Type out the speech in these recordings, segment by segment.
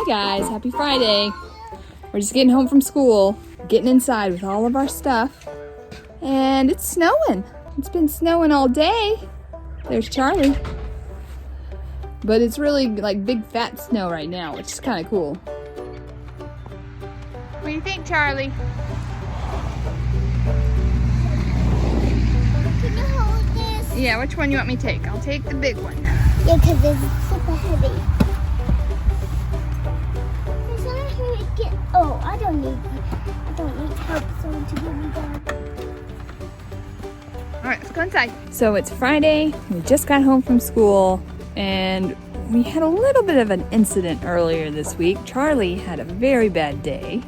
guys, happy Friday. We're just getting home from school, getting inside with all of our stuff, and it's snowing. It's been snowing all day. There's Charlie. But it's really like big fat snow right now, which is kind of cool. What do you think, Charlie? Can you hold this? Yeah, which one you want me to take? I'll take the big one. Yeah, because it's super heavy. Oh, I don't need help someone to give me that. All right, let's go inside. So it's Friday. We just got home from school, and we had a little bit of an incident earlier this week. Charlie had a very bad day.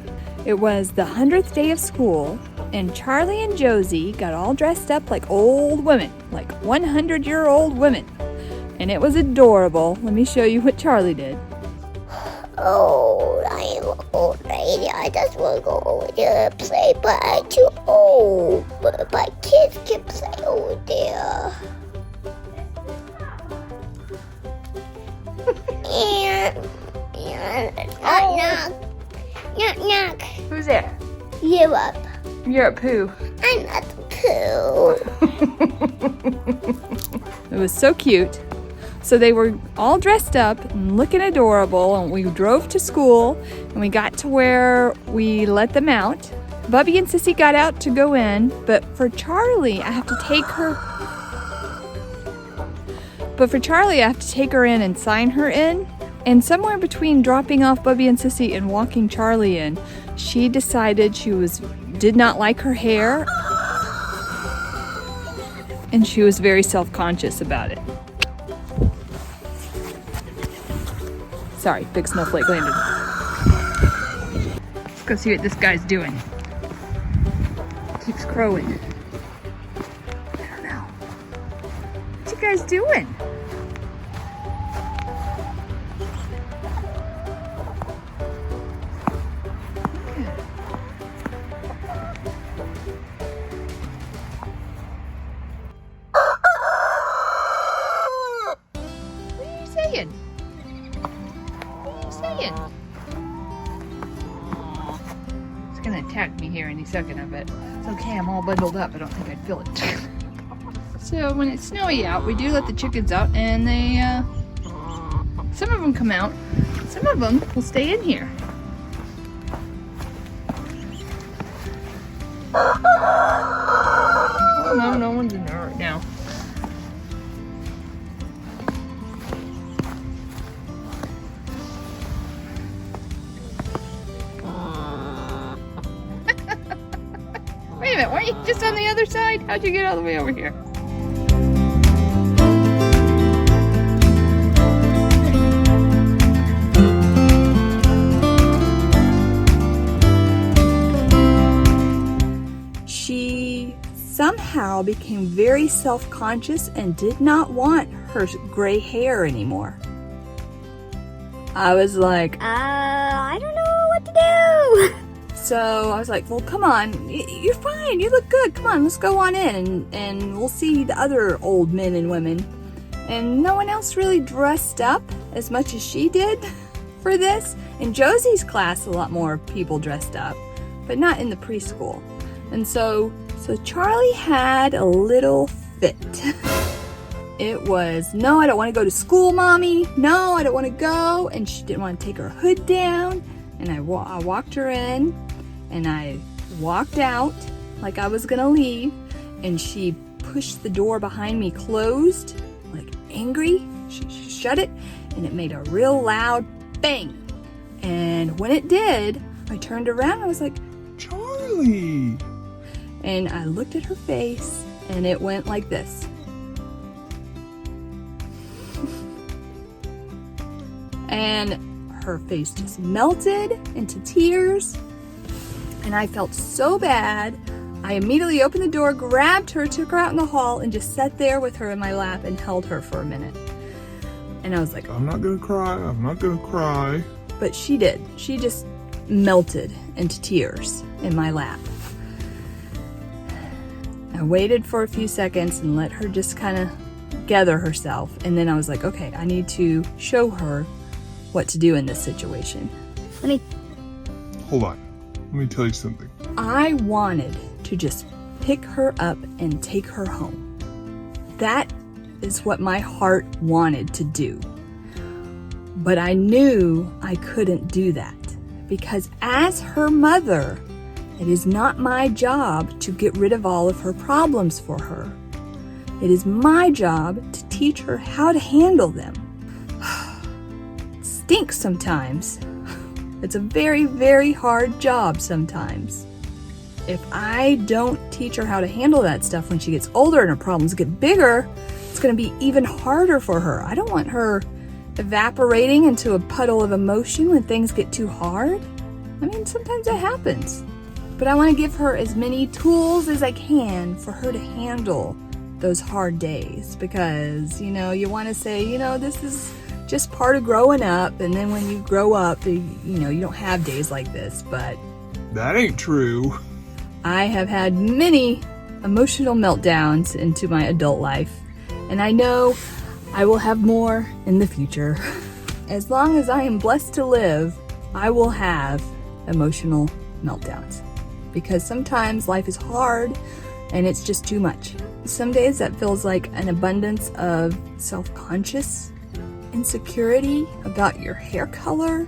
It was the 100th day of school, and Charlie and Josie got all dressed up like old women, like 100-year-old women. And it was adorable. Let me show you what Charlie did. Oh, I'm an old lady. I just want to go over there and play, but I'm too old. But my kids can play over there. Knock. Who's there? You're up. You're at Pooh. I'm not Pooh. It was so cute. So they were all dressed up and looking adorable, and we drove to school, and we got to where we let them out. Bubby and Sissy got out to go in, but for Charlie, I have to take her in and sign her in. And somewhere between dropping off Bubby and Sissy and walking Charlie in, she decided she did not like her hair, and she was very self-conscious about it. Sorry, big snowflake landed. Let's go see what this guy's doing. Keeps crowing. I don't know. What you guys doing? What are you saying? It's gonna attack me here any second, I bet. It's okay, I'm all bundled up. I don't think I'd feel it. So when it's snowy out, we do let the chickens out, and they, some of them come out. Some of them will stay in here. Oh no, no one's in there right now. Wait a minute, weren't you just on the other side? How'd you get all the way over here? She somehow became very self-conscious and did not want her gray hair anymore. I was like, I don't know what to do. So I was like, well, come on, you're fine, you look good, come on, let's go on in and we'll see the other old men and women. And no one else really dressed up as much as she did for this. In Josie's class, a lot more people dressed up, but not in the preschool. And so Charlie had a little fit. It was, no, I don't want to go to school, Mommy. No, I don't want to go. And she didn't want to take her hood down. And I walked her in, and I walked out like I was gonna leave, and she pushed the door behind me closed, like angry. She shut it, and it made a real loud bang. And when it did, I turned around and I was like, Charlie! And I looked at her face, and it went like this. And her face just melted into tears, and I felt so bad. I immediately opened the door, grabbed her, took her out in the hall, and just sat there with her in my lap and held her for a minute. And I was like, I'm not gonna cry, I'm not gonna cry. But she did. She just melted into tears in my lap. I waited for a few seconds and let her just kind of gather herself, and then I was like, okay, I need to show her what to do in this situation. Hold on. Let me tell you something. I wanted to just pick her up and take her home. That is what my heart wanted to do. But I knew I couldn't do that because as her mother, it is not my job to get rid of all of her problems for her. It is my job to teach her how to handle them. It stinks sometimes. It's a very, very hard job sometimes. If I don't teach her how to handle that stuff when she gets older and her problems get bigger, it's going to be even harder for her. I don't want her evaporating into a puddle of emotion when things get too hard. I mean, sometimes that happens. But I want to give her as many tools as I can for her to handle those hard days because, you want to say, this is just part of growing up, and then when you grow up, you don't have days like this, but That ain't true. I have had many emotional meltdowns into my adult life, and I know I will have more in the future. As long as I am blessed to live, I will have emotional meltdowns because sometimes life is hard and it's just too much. Some days that feels like an abundance of self-conscious insecurity about your hair color,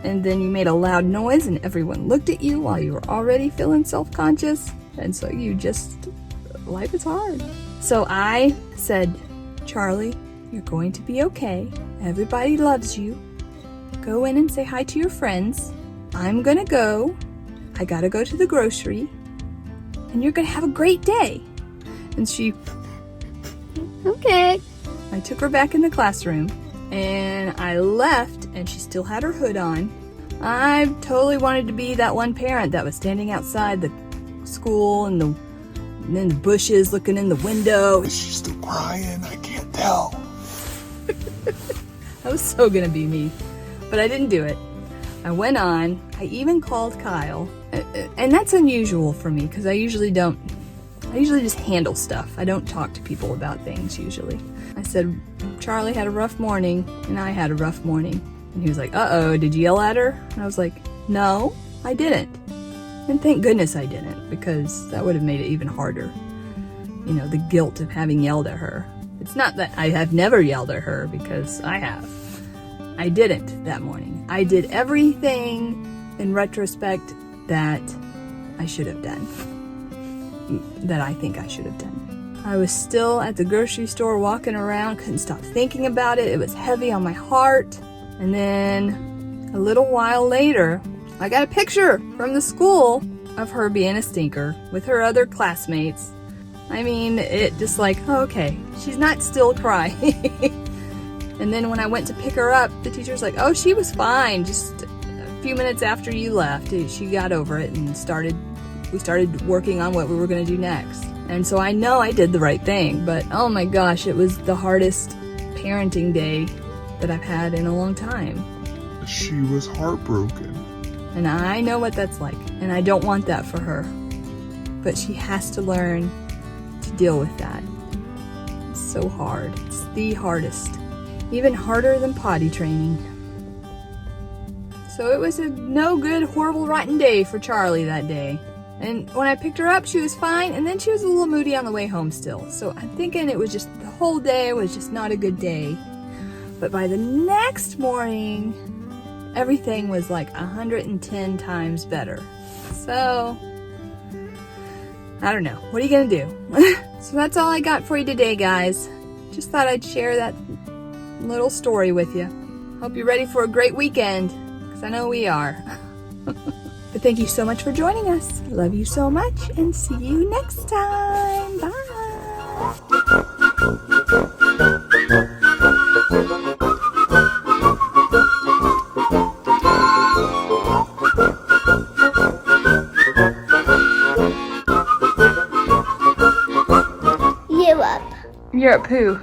and then you made a loud noise and everyone looked at you while you were already feeling self-conscious, and so life is hard. So I said, Charlie, you're going to be okay. Everybody loves you. Go in and say hi to your friends. I'm gonna go. I gotta go to the grocery, and you're gonna have a great day. And she, okay. I took her back in the classroom, and I left, and she still had her hood on. I totally wanted to be that one parent that was standing outside the school and in the bushes looking in the window. Is she still crying? I can't tell. I was so gonna be me, but I didn't do it. I went on. I even called Kyle, and that's unusual for me because I usually just handle stuff. I don't talk to people about things usually. I said, Charlie had a rough morning, and I had a rough morning. And he was like, uh-oh, did you yell at her? And I was like, no, I didn't. And thank goodness I didn't, because that would have made it even harder. The guilt of having yelled at her. It's not that I have never yelled at her, because I have. I didn't that morning. I did everything in retrospect that I should have done. That I think I should have done. I was still at the grocery store walking around, couldn't stop thinking about it. It was heavy on my heart. And then a little while later, I got a picture from the school of her being a stinker with her other classmates. I mean, it just like, oh, okay, she's not still crying. And then when I went to pick her up, the teacher's like, oh, she was fine. Just a few minutes after you left, she got over it and we started working on what we were going to do next. And so I know I did the right thing, but oh my gosh, it was the hardest parenting day that I've had in a long time. She was heartbroken. And I know what that's like, and I don't want that for her. But she has to learn to deal with that. It's so hard. It's the hardest. Even harder than potty training. So it was a no good, horrible, rotten day for Charlie that day. And when I picked her up, she was fine, and then she was a little moody on the way home still. So I'm thinking it was just, the whole day was just not a good day. But by the next morning, everything was like 110 times better. So, I don't know. What are you gonna do? So that's all I got for you today, guys. Just thought I'd share that little story with you. Hope you're ready for a great weekend, because I know we are. But thank you so much for joining us. Love you so much, and see you next time. Bye. You're up. You're up who?